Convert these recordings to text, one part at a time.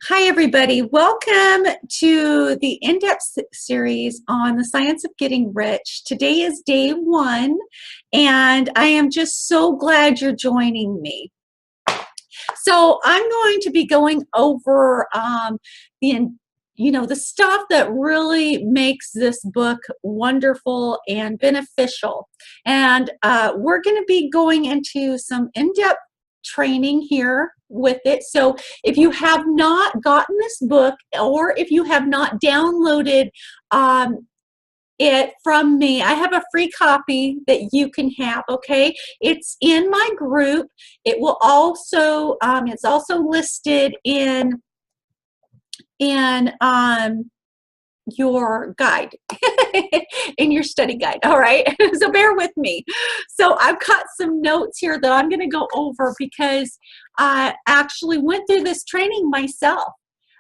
Hi, everybody. Welcome to the in-depth series on the science of getting rich. Today is day one, and I am just so glad you're joining me. So I'm going to be going over the stuff that really makes this book wonderful and beneficial. And we're going to be going into some in-depth training here with it. So if you have not gotten this book, or if you have not downloaded it from me, I have a free copy that you can have. Okay, it's in my group. It will also it's also listed in your guide, in your study guide. All right, so bear with me. So I've got some notes here that I'm going to go over because I actually went through this training myself.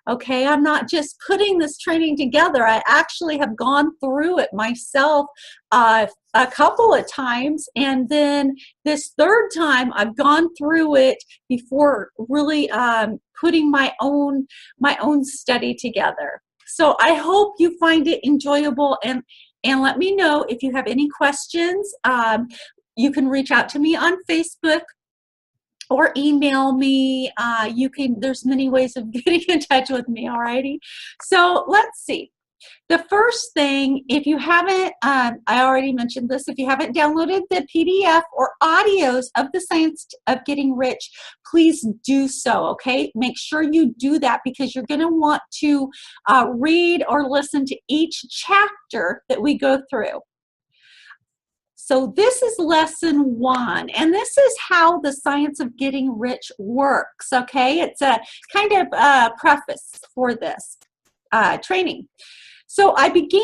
Okay, I'm not just putting this training together. I actually have gone through it myself a couple of times, and then this third time I've gone through it before really putting my own study together. So I hope you find it enjoyable, and let me know if you have any questions. You can reach out to me on Facebook or email me. There's many ways of getting in touch with me, alrighty? So let's see. The first thing, if you haven't, I already mentioned this, if you haven't downloaded the PDF or audios of the Science of Getting Rich, please do so, okay? Make sure you do that because you're going to want to read or listen to each chapter that we go through. So this is lesson 1, and this is how the Science of Getting Rich works, okay? It's a kind of preface for this training. So I began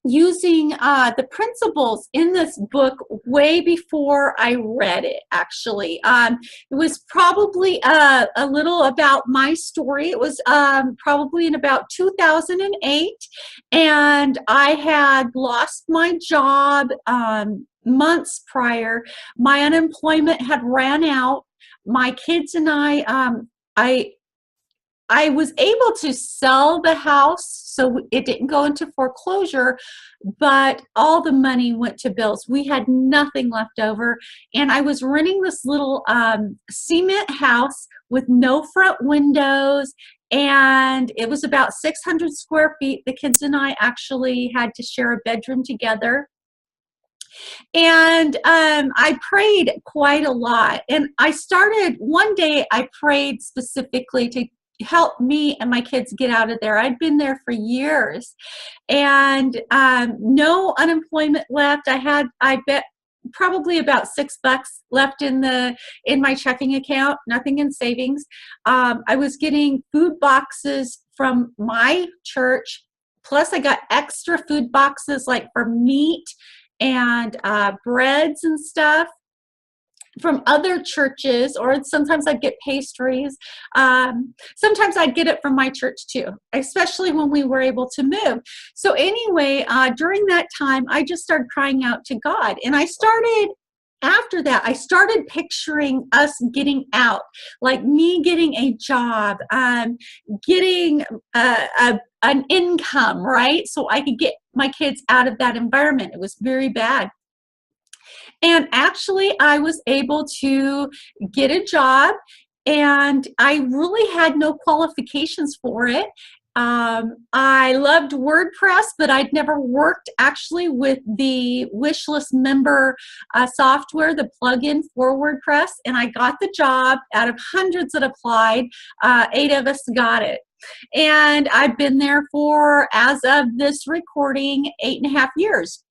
using the principles in this book way before I read it, actually. It was probably a little about my story. It was probably in about 2008, and I had lost my job months prior. My unemployment had ran out. My kids and I was able to sell the house, so it didn't go into foreclosure, but all the money went to bills. We had nothing left over, and I was renting this little cement house with no front windows, and it was about 600 square feet. The kids and I actually had to share a bedroom together. And I prayed quite a lot. And one day I prayed specifically to help me and my kids get out of there. I'd been there for years, and no unemployment left. I bet probably about $6 left in my checking account, nothing in savings. I was getting food boxes from my church, plus I got extra food boxes like for meat and breads and stuff from other churches, or sometimes I'd get pastries. Sometimes I'd get it from my church too, especially when we were able to move. So anyway, during that time, I just started crying out to God, and after that, I started picturing us getting out, like me getting a job, getting an income, right? So I could get my kids out of that environment. It was very bad. And actually, I was able to get a job, and I really had no qualifications for it. I loved WordPress, but I'd never worked actually with the wish list member software, the plugin for WordPress, and I got the job. Out of hundreds that applied, 8 of us got it. And I've been there for, as of this recording, 8.5 years.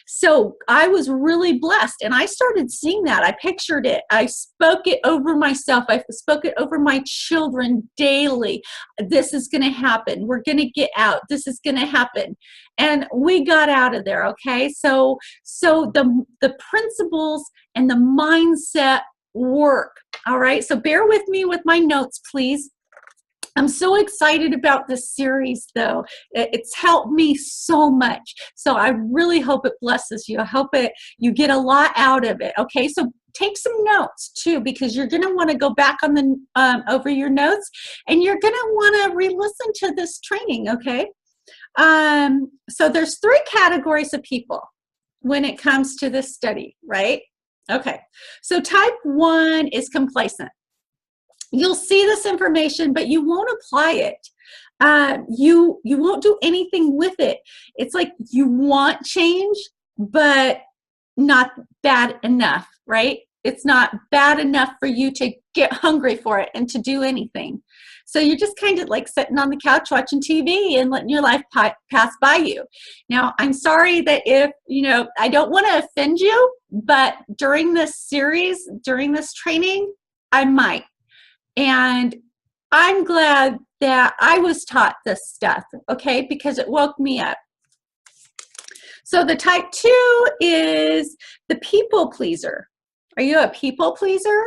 So I was really blessed, and I started seeing that. I pictured it. I spoke it over myself. I spoke it over my children daily. This is going to happen. We're going to get out. This is going to happen. And we got out of there, okay? So the principles and the mindset work, all right? So bear with me with my notes, please. I'm so excited about this series, though. It's helped me so much. So I really hope it blesses you. I hope you get a lot out of it. Okay, so take some notes too, because you're going to want to go back on the over your notes, and you're going to want to re-listen to this training, okay? So there's 3 categories of people when it comes to this study, right? Okay, so type 1 is complacent. You'll see this information, but you won't apply it. You won't do anything with it. It's like you want change, but not bad enough, right? It's not bad enough for you to get hungry for it and to do anything. So you're just kind of like sitting on the couch watching TV and letting your life pass by you. Now, I'm sorry that if, I don't want to offend you, but during this series, during this training, I might. And I'm glad that I was taught this stuff, okay, because it woke me up. So the type 2 is the people pleaser. Are you a people pleaser?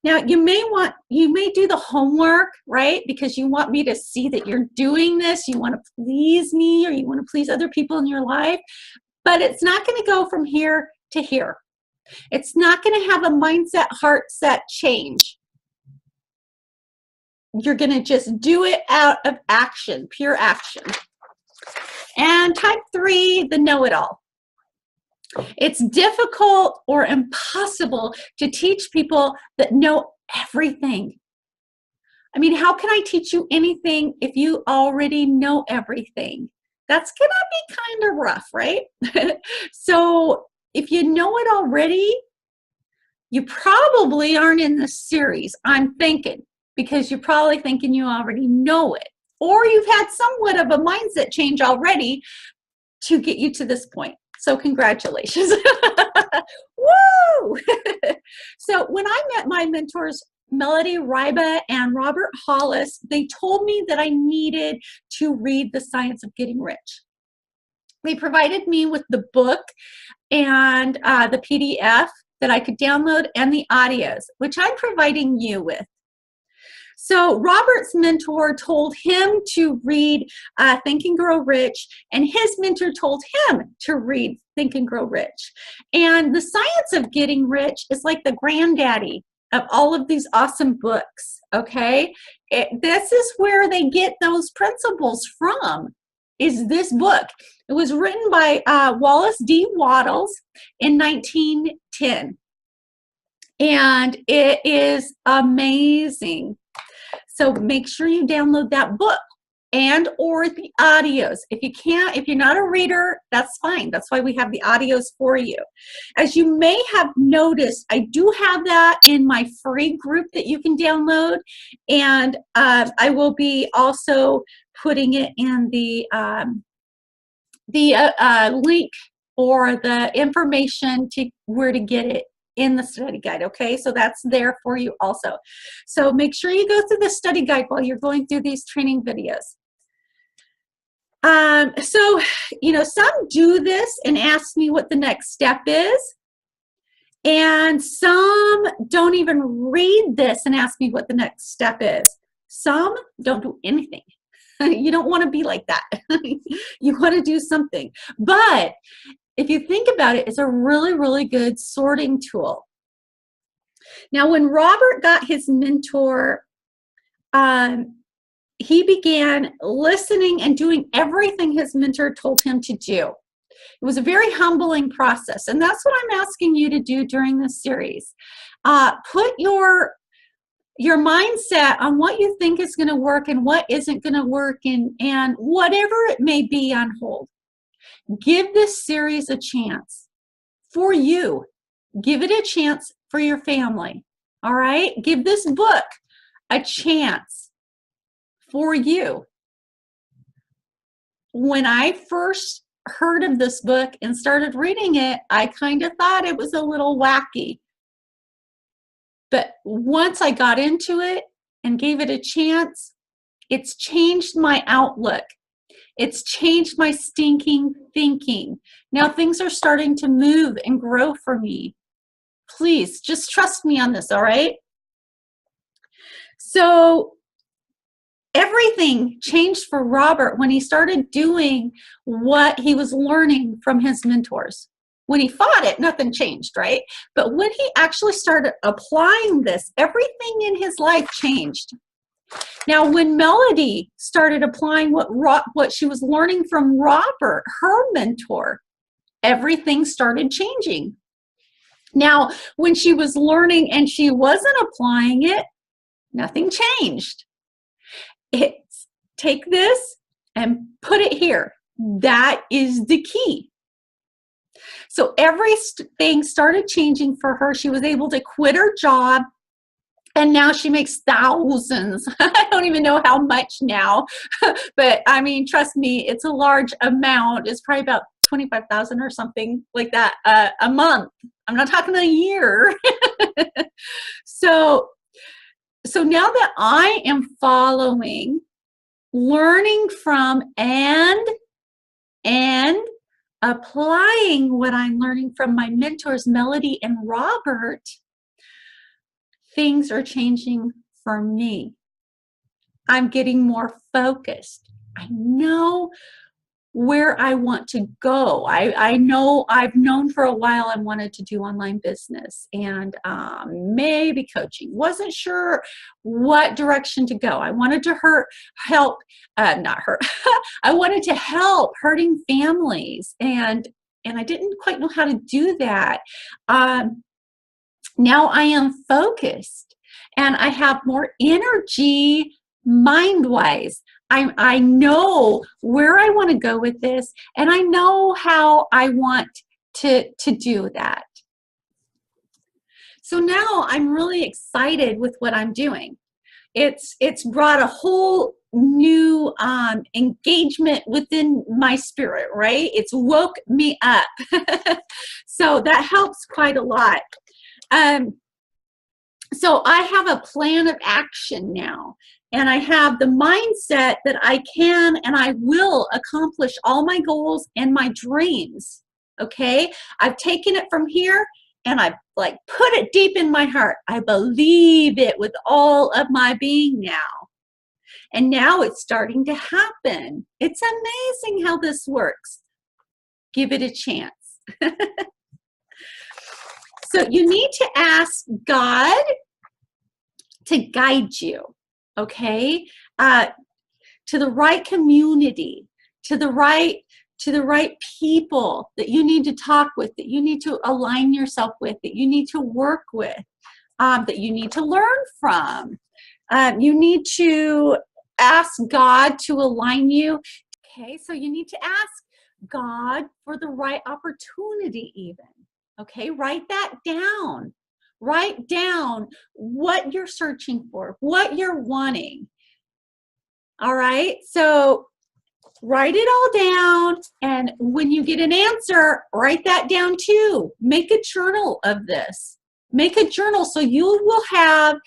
Now, you may do the homework, right? Because you want me to see that you're doing this. You want to please me, or you want to please other people in your life. But it's not going to go from here to here. It's not going to have a mindset, heart set change. You're going to just do it out of action, pure action. And type 3, the know-it-all. It's difficult or impossible to teach people that know everything. I mean, how can I teach you anything if you already know everything? That's going to be kind of rough, right? So if you know it already, you probably aren't in this series, I'm thinking, because you're probably thinking you already know it. Or you've had somewhat of a mindset change already to get you to this point. So congratulations. Woo! So when I met my mentors, Melody Ryba and Robert Hollis, they told me that I needed to read The Science of Getting Rich. They provided me with the book and the PDF that I could download and the audios, which I'm providing you with. So Robert's mentor told him to read Think and Grow Rich, and his mentor told him to read Think and Grow Rich. And The Science of Getting Rich is like the granddaddy of all of these awesome books, okay? This is where they get those principles from, is this book. It was written by Wallace D. Wattles in 1910. And it is amazing. So make sure you download that book and or the audios. If you can't, if you're not a reader, that's fine. That's why we have the audios for you. As you may have noticed, I do have that in my free group that you can download. And I will be also putting it in the link or the information to where to get it in the study guide, okay? So that's there for you also. So make sure you go through the study guide while you're going through these training videos. So, some do this and ask me what the next step is. And some don't even read this and ask me what the next step is. Some don't do anything. You don't want to be like that. You want to do something. But if you think about it, it's a really, really good sorting tool. Now, when Robert got his mentor, he began listening and doing everything his mentor told him to do. It was a very humbling process, and that's what I'm asking you to do during this series. Put your mindset on what you think is going to work and what isn't going to work, and whatever it may be on hold. Give this series a chance for you. Give it a chance for your family. All right? Give this book a chance for you. When I first heard of this book and started reading it, I kind of thought it was a little wacky. But once I got into it and gave it a chance, it's changed my outlook. It's changed my stinking thinking. Now things are starting to move and grow for me. Please, just trust me on this, all right? So everything changed for Robert when he started doing what he was learning from his mentors. When he fought it, nothing changed, right? But when he actually started applying this, everything in his life changed. Now, when Melody started applying what she was learning from Robert, her mentor, everything started changing. Now, when she was learning and she wasn't applying it, nothing changed. It's take this and put it here. That is the key. So everything started changing for her. She was able to quit her job, and now she makes thousands. I don't even know how much now, but I mean, trust me, it's a large amount. It's probably about 25,000 or something like that a month. I'm not talking a year. So now that I am following, learning from, and applying what I'm learning from my mentors, Melody and Robert, things are changing for me. I'm getting more focused. I know where I want to go. I know I've known for a while I wanted to do online business and maybe coaching. Wasn't sure what direction to go. I wanted to help I wanted to help hurting families, and I didn't quite know how to do that. Now I am focused and I have more energy mind-wise. I know where I want to go with this, and I know how I want to do that. So now I'm really excited with what I'm doing. It's brought a whole new engagement within my spirit, right? It's woke me up. So that helps quite a lot. So I have a plan of action now, and I have the mindset that I can and I will accomplish all my goals and my dreams. Okay, I've taken it from here and I've like put it deep in my heart. I believe it with all of my being now, and now it's starting to happen. It's amazing how this works. Give it a chance. So you need to ask God to guide you, okay, to the right community, to the right people that you need to talk with, that you need to align yourself with, that you need to work with, that you need to learn from. You need to ask God to align you. Okay, so you need to ask God for the right opportunity even. Okay, write that down. Write down what you're searching for, what you're wanting. All right, so write it all down, and when you get an answer, write that down too. Make a journal of this. Make a journal so you will have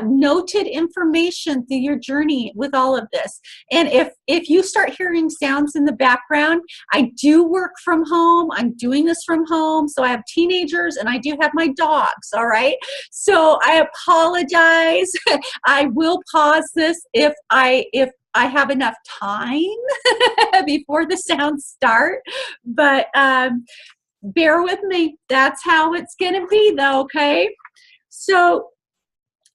noted information through your journey with all of this. And if you start hearing sounds in the background, I do work from home. I'm doing this from home. So I have teenagers and I do have my dogs, all right? So I apologize. I will pause this if I have enough time before the sounds start, but bear with me. That's how it's going to be though, okay? So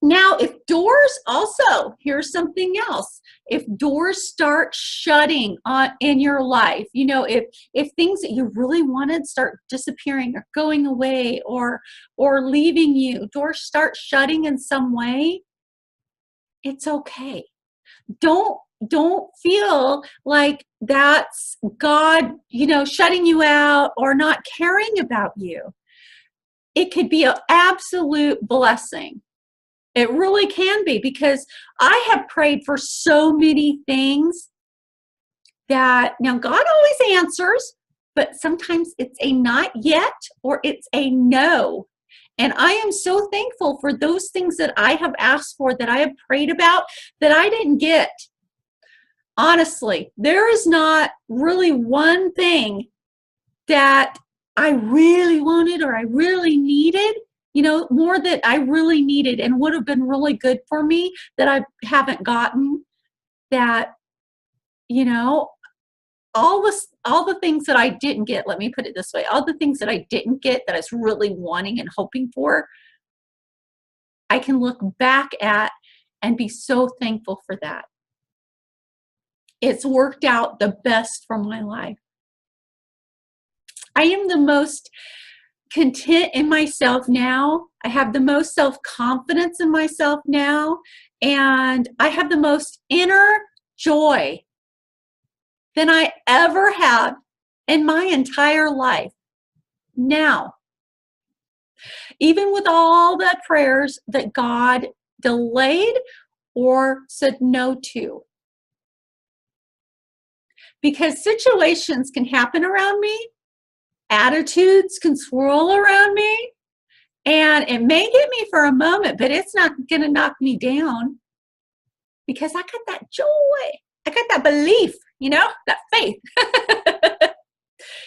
now if doors also, here's something else. If doors start shutting in your life, you know, if things that you really wanted start disappearing or going away or leaving you, doors start shutting in some way, it's okay. Don't feel like that's God, you know, shutting you out or not caring about you. It could be an absolute blessing. It really can be, because I have prayed for so many things that now God always answers, but sometimes it's a not yet or it's a no. And I am so thankful for those things that I have asked for, that I have prayed about, that I didn't get. Honestly, there is not really one thing that I really wanted or I really needed, you know, more that I really needed and would have been really good for me that I haven't gotten, that, you know, all the things that I didn't get, let me put it this way, all the things that I didn't get that I was really wanting and hoping for, I can look back at and be so thankful for that. It's worked out the best for my life. I am the most content in myself now. I have the most self-confidence in myself now. And I have the most inner joy than I ever have in my entire life now. Even with all the prayers that God delayed or said no to. Because situations can happen around me, attitudes can swirl around me, and it may get me for a moment, but it's not going to knock me down because I got that joy. I got that belief, that faith.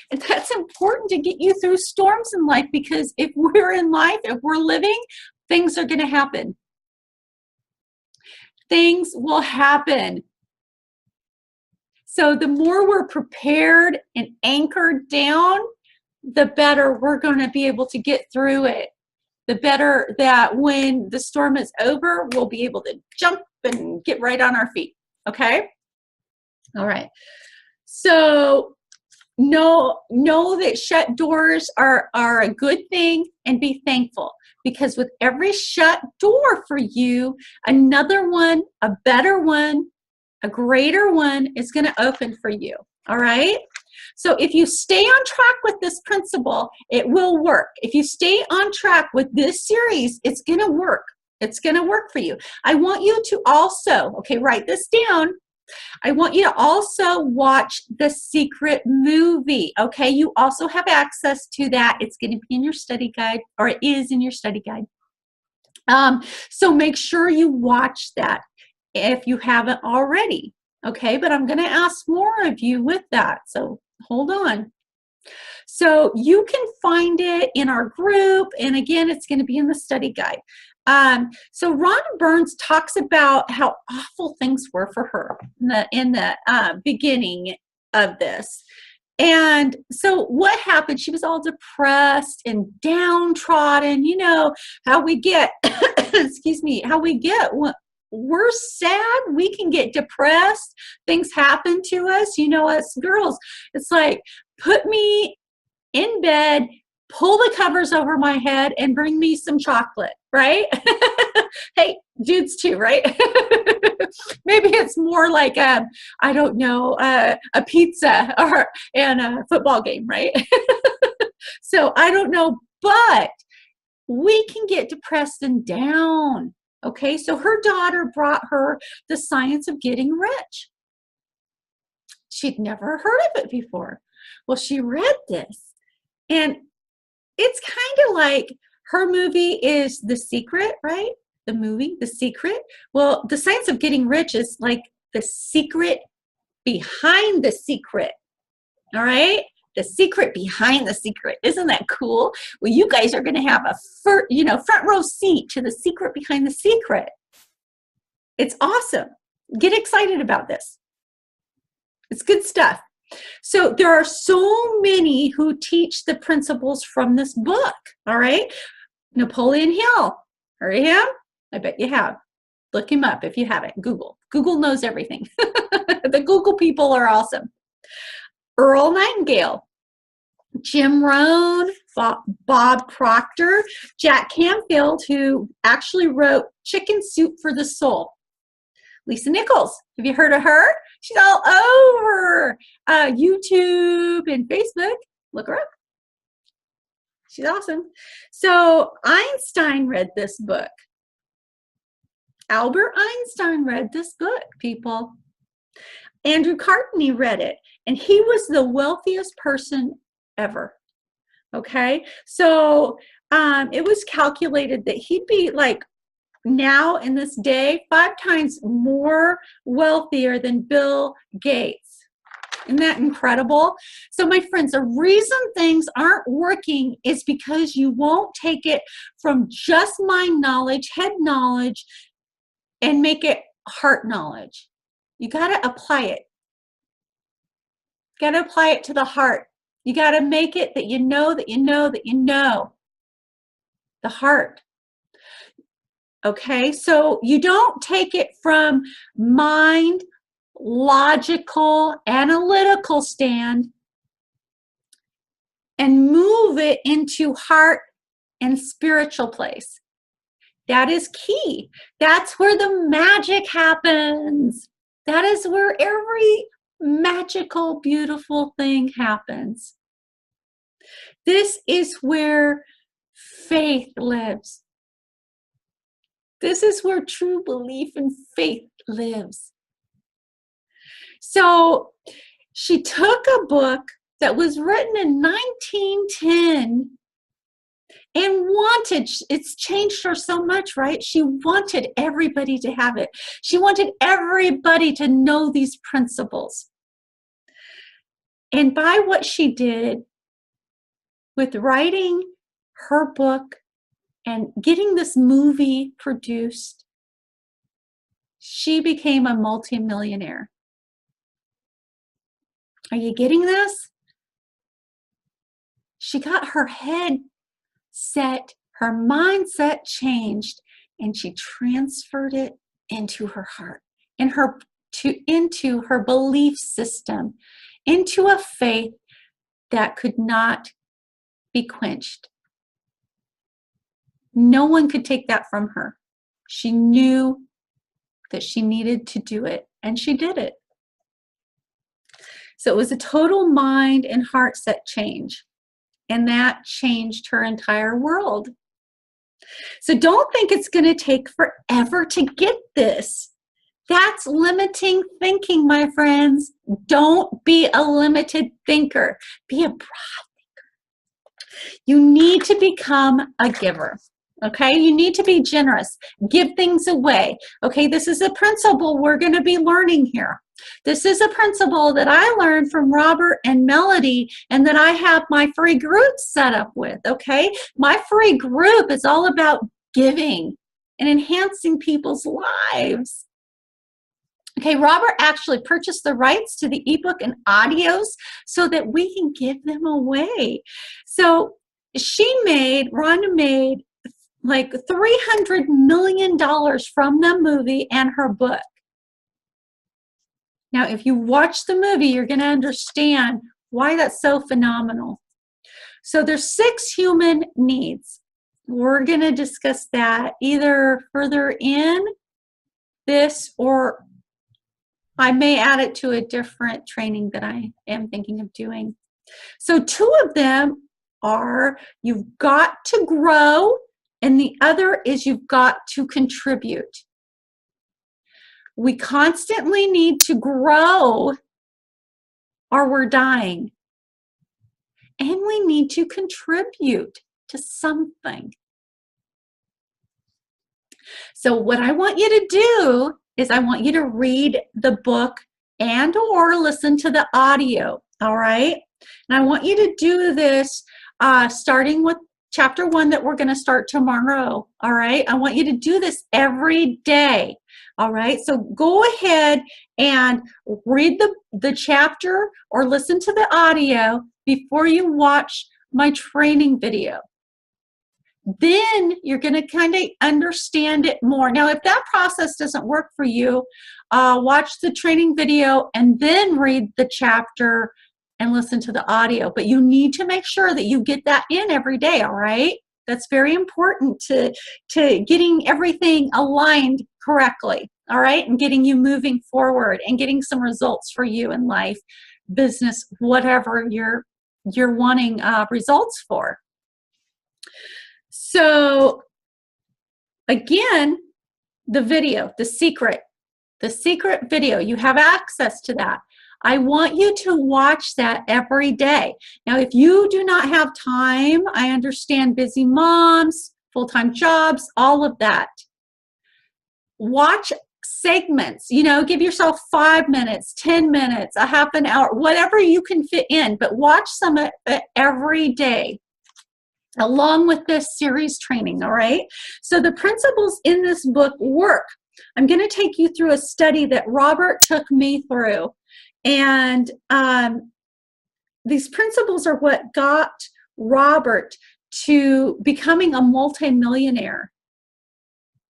And that's important to get you through storms in life, because if we're in life, if we're living, things are going to happen. Things will happen. So the more we're prepared and anchored down, the better we're going to be able to get through it. The better that when the storm is over, we'll be able to jump and get right on our feet. Okay? All right. So know that shut doors are a good thing, and be thankful, because with every shut door for you, another one, a better one, a greater one is going to open for you. All right? So if you stay on track with this principle, it will work. If you stay on track with this series, it's going to work. It's going to work for you. I want you to also, okay, write this down. I want you to also watch The Secret movie, okay? You also have access to that. It's going to be in your study guide, or it is in your study guide. So make sure you watch that if you haven't already, okay? But I'm going to ask more of you with that, so hold on. So you can find it in our group, and again, it's going to be in the study guide. So Rhonda Burns talks about how awful things were for her in the beginning of this. And so what happened? She was all depressed and downtrodden. You know how we get, excuse me, how we get when we're sad, we can get depressed. Things happen to us. You know, us girls, it's like, put me in bed, pull the covers over my head, and bring me some chocolate, right? Hey, dudes too, right? Maybe it's more like, I don't know, a pizza and a football game, right? So I don't know, but we can get depressed and down, okay? So her daughter brought her The Science of Getting Rich. She'd never heard of it before. Well, she read this, and it's kind of like her movie is The Secret, right? The movie, The Secret. Well, The Science of Getting Rich is like the secret behind the secret. All right? The secret behind the secret. Isn't that cool? Well, you guys are going to have a front row seat to the secret behind the secret. It's awesome. Get excited about this. It's good stuff. So there are so many who teach the principles from this book, all right? Napoleon Hill, heard of him? I bet you have. Look him up if you haven't. Google. Google knows everything. The Google people are awesome. Earl Nightingale, Jim Rohn, Bob Proctor, Jack Canfield, who actually wrote Chicken Soup for the Soul. Lisa Nichols, have you heard of her? She's all over YouTube and Facebook. Look her up. She's awesome. So Einstein read this book. Albert Einstein read this book, people. Andrew Carnegie read it, and he was the wealthiest person ever. Okay, so it was calculated that he'd be like, now in this day, 5 times more wealthier than Bill Gates. Isn't that incredible? So my friends, the reason things aren't working is because you won't take it from just mind knowledge, head knowledge, and make it heart knowledge. You got to apply it. Got to apply it to the heart. You got to make it that you know, that you know, that you know. The heart. Okay, so you don't take it from mind, logical, analytical stand and move it into heart and spiritual place. That is key. That's where the magic happens. That is where every magical, beautiful thing happens. This is where faith lives. This is where true belief and faith lives. So she took a book that was written in 1910 and wanted, it's changed her so much, right? She wanted everybody to have it. She wanted everybody to know these principles. And by what she did with writing her book and getting this movie produced, she became a multimillionaire. Are you getting this? She got her head set, her mindset changed, and she transferred it into her heart, into her belief system, into a faith that could not be quenched. No one could take that from her. She knew that she needed to do it, and she did it. So it was a total mind and heart set change, and that changed her entire world. So don't think it's going to take forever to get this. That's limiting thinking, my friends. Don't be a limited thinker. Be a broad thinker. You need to become a giver. Okay, you need to be generous. Give things away. Okay, this is a principle we're going to be learning here. This is a principle that I learned from Robert and Melody, and that I have my free group set up with. Okay, my free group is all about giving and enhancing people's lives. Okay, Robert actually purchased the rights to the ebook and audios so that we can give them away. So Rhonda made like $300 million from the movie and her book. Now, if you watch the movie, you're going to understand why that's so phenomenal. So there's 6 human needs. We're going to discuss that either further in this, or I may add it to a different training that I am thinking of doing. So 2 of them are you've got to grow, and the other is you've got to contribute. We constantly need to grow or we're dying. And we need to contribute to something. So what I want you to do is I want you to read the book and or listen to the audio, all right? And I want you to do this starting with chapter 1 that we're going to start tomorrow, all right? I want you to do this every day, all right? So go ahead and read the chapter or listen to the audio before you watch my training video. Then you're going to kind of understand it more. Now, if that process doesn't work for you, watch the training video and then read the chapter and listen to the audio. But you need to make sure that you get that in every day, all right? That's very important to getting everything aligned correctly, all right? And getting you moving forward and getting some results for you in life, business, whatever you're wanting results for. So again, the video, the secret video, you have access to that. I want you to watch that every day. Now, if you do not have time, I understand busy moms, full-time jobs, all of that. Watch segments, give yourself 5 minutes, 10 minutes, a half an hour, whatever you can fit in, but watch some of it every day, along with this series training, all right? So the principles in this book work. I'm going to take you through a study that Robert took me through. And these principles are what got Robert to becoming a multimillionaire,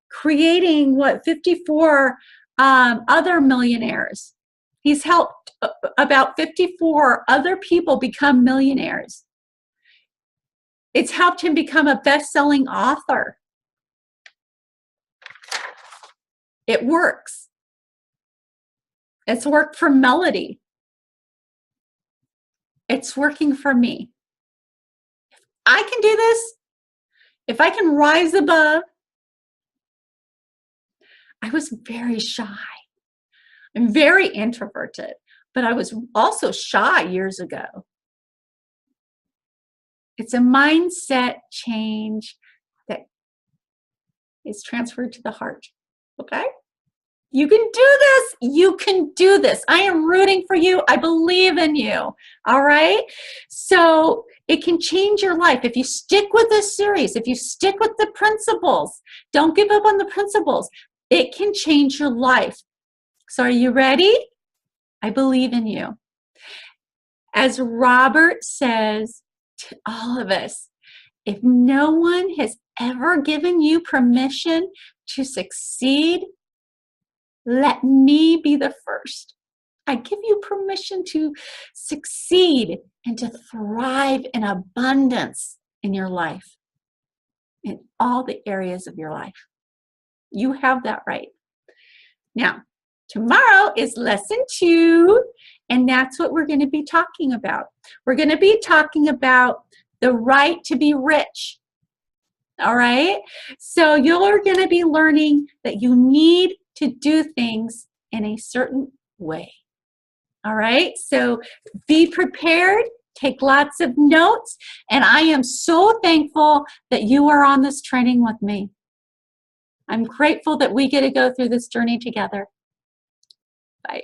creating what 54 other millionaires. He's helped about 54 other people become millionaires. It's helped him become a best-selling author. It works. It's worked for Melody. It's working for me. If I can do this, if I can rise above, I was very shy. I'm very introverted, but I was also shy years ago. It's a mindset change that is transferred to the heart, okay? You can do this. You can do this. I am rooting for you. I believe in you, all right? So it can change your life. If you stick with this series, if you stick with the principles, don't give up on the principles. It can change your life. So are you ready? I believe in you. As Robert says to all of us, if no one has ever given you permission to succeed, let me be the first. I give you permission to succeed and to thrive in abundance in your life, in all the areas of your life. You have that right. Now, tomorrow is lesson 2, and that's what we're going to be talking about. We're going to be talking about the right to be rich. All right? So you're going to be learning that you need to do things in a certain way. All right? So be prepared. Take lots of notes. And I am so thankful that you are on this training with me. I'm grateful that we get to go through this journey together. Bye.